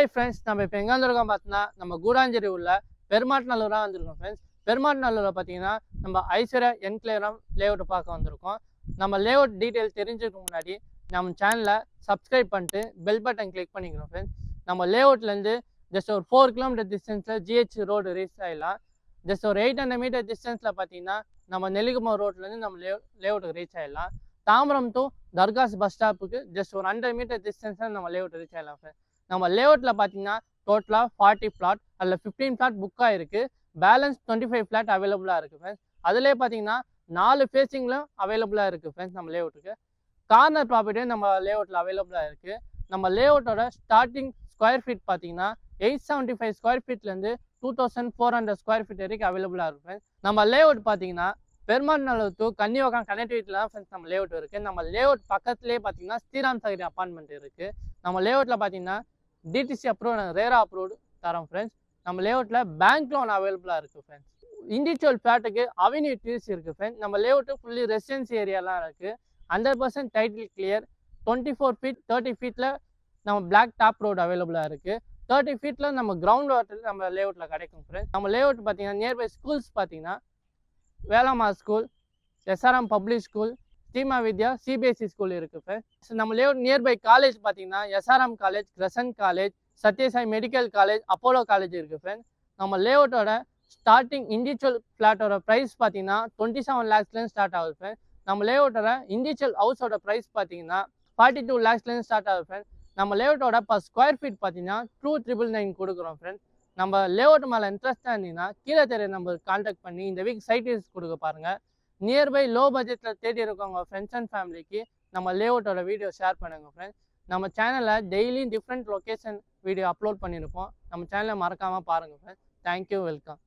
Hi friends, நம்ம இப்போ எங்கே வந்திருக்கோம் பார்த்தீங்கன்னா நம்ம கூடாஞ்சேரி உள்ள பெருமாட்நல்லூராக வந்திருக்கோம் ஃப்ரெண்ட்ஸ். பெருமாட்நல்லூரில் பார்த்தீங்கன்னா நம்ம ஐஸ்வர்யா என்க்ளேவ் லேஅவுட் பார்க்க வந்திருக்கோம். நம்ம லேஅவுட் டீட்டெயில் தெரிஞ்சுக்க முன்னாடி நம்ம சேனலை சப்ஸ்கிரைப் பண்ணிட்டு பெல் பட்டன் கிளிக் பண்ணிக்கிறோம் ஃப்ரெண்ட்ஸ். நம்ம லேஅவுட்லேருந்து ஜஸ்ட் ஒரு 4 கிலோமீட்டர் டிஸ்டன்ஸில் ஜிஹெச் ரோடு ரீச் ஆகிடலாம். ஜஸ்ட் ஒரு 800 மீட்டர் டிஸ்டன்ஸில் பார்த்தீங்கன்னா நம்ம நெல்லிக்குப்பம் ரோட்லேருந்து நம்ம லேஅவுட்டுக்கு ரீச் ஆகிடலாம். Tambaram to dargahs bus ஸ்டாப்புக்கு just ஒரு 100 மீட்டர் டிஸ்டன்ஸில் நம்ம லேஅவுட் ரீச் ஆகிடலாம் ஃப்ரெண்ட்ஸ். நம்ம லேஅவுட்டில் பார்த்தீங்கன்னா டோட்டலாக 40 பிளாட், அதில் 15 பிளாட் புக்காக இருக்குது. பேலன்ஸ் 25 பிளாட் அவைலபிளாக இருக்குது ஃப்ரெண்ட்ஸ். அதிலே பார்த்தீங்கன்னா 4 ஃபேஸிங்கிலும் அவைலபிளாக இருக்குது ஃப்ரெண்ட்ஸ். நம்ம லேஅவுட்டுக்கு கார்னர் ப்ராப்பர்ட்டியும் நம்ம லேஅவுட்டில் அவைலபிளாக இருக்குது. நம்ம லேஅவுட்டோட ஸ்டார்டிங் ஸ்கொயர் ஃபீட் பார்த்தீங்கன்னா 875 ஸ்கொயர் ஃபீட்லேருந்து 2400 ஸ்கொயர் ஃபீட் வரைக்கும் அவைலபிளாக இருக்குது ஃப்ரெண்ட்ஸ். நம்ம லேஅவுட் பார்த்தீங்கன்னா பெருமாட்நல்லூர் டு கன்னிவாக்கம் கனெக்டிவிட்டியில் தான் ஃப்ரெண்ட்ஸ் நம்ம லேஅவுட் இருக்குது. நம்ம லேஅவுட் பக்கத்துலேயே பார்த்தீங்கன்னா ஸ்ரீராம் சகரி அப்பார்ட்மெண்ட் இருக்குது. நம்ம லேஅவுட்டில் பார்த்தீங்கன்னா டிடிசி அப்ரூவ் ரேரா அப்ரூவ்டு தரோம் ஃப்ரெண்ட்ஸ். நம்ம லேஅவுட்டில் பேங்க் லோன் அவைலபிளாக இருக்குது ஃப்ரெண்ட்ஸ். இண்டிவிஜுவல் ஃப்ளாட்டுக்கு அவென்யூ ட்ரீஸ் இருக்குது ஃப்ரெண்ட்ஸ். நம்ம லேஅவுட்டு ஃபுல்லி ரெசிடென்சி ஏரியாலாம் இருக்குது. 100% டைட்டில் கிளியர். 24 ஃபீட் 30 ஃபீட்டில் நம்ம பிளாக் டாப் ரோடு அவைலபிளாக இருக்குது. 30 ஃபீட்டில் நம்ம கிரவுண்ட் வாட்டர் நம்ம லேஅவுட்டில் கிடைக்கும் ஃப்ரெண்ட்ஸ். நம்ம லேஅவுட் பார்த்தீங்கன்னா நியர்பை ஸ்கூல்ஸ் பார்த்தீங்கன்னா வேளாமா school, SRM public school, Srima வித்யா சிபிஎஸ்சி ஸ்கூல் இருக்குது ஃப்ரெண்ட்ஸ். நம்ம லேஅவுட் நியர்பை காலேஜ் பார்த்தீங்கன்னா SRM college, crescent college, Sathya Sai medical college, Apollo college இருக்குது ஃப்ரெண்ட்ஸ். நம்ம லேஅவுட்டோட ஸ்டார்டிங் இண்டிவிஜுவல் ஃப்ளாட்டோட ப்ரைஸ் பார்த்தீங்கன்னா 27 லேக்ஸ்லேருந்து ஸ்டார்ட் ஆகுது ஃப்ரெண்ட்ஸ். நம்ம லேஅவுட்டோட இண்டிவிஜுவல் ஹவுஸோட ப்ரைஸ் பார்த்தீங்கன்னா 42 லேக்ஸ்லேருந்து ஸ்டார்ட் ஆகுது ஃப்ரெண்ட்ஸ். நம்ம லேஅவுட்டோட பர் ஸ்கொயர் ஃபீட் பார்த்தீங்கன்னா 2999 கொடுக்குறோம் ஃப்ரெண்ட்ஸ். நம்ம லேஅவுட் மேலே இன்ட்ரெஸ்ட்டாக இருந்தீங்கன்னா கீழே தெரிய நம்பருக்கு கான்டாக்ட் பண்ணி இந்த வீக் சைட் விசிட் கொடுக்க பாருங்கள். நியர்பை லோ பட்ஜெட்டில் தேடி இருக்கவங்க ஃப்ரெண்ட்ஸ் அண்ட் ஃபேமிலிக்கு நம்ம லேஅவுட்டோட வீடியோ ஷேர் பண்ணுங்கள் ஃப்ரெண்ட்ஸ். நம்ம சேனலில் டெய்லியும் டிஃப்ரெண்ட் லொக்கேஷன் வீடியோ அப்லோட் பண்ணியிருப்போம். நம்ம சேனலை மறக்காமல் பாருங்கள் ஃப்ரெண்ட்ஸ். Thank you, welcome.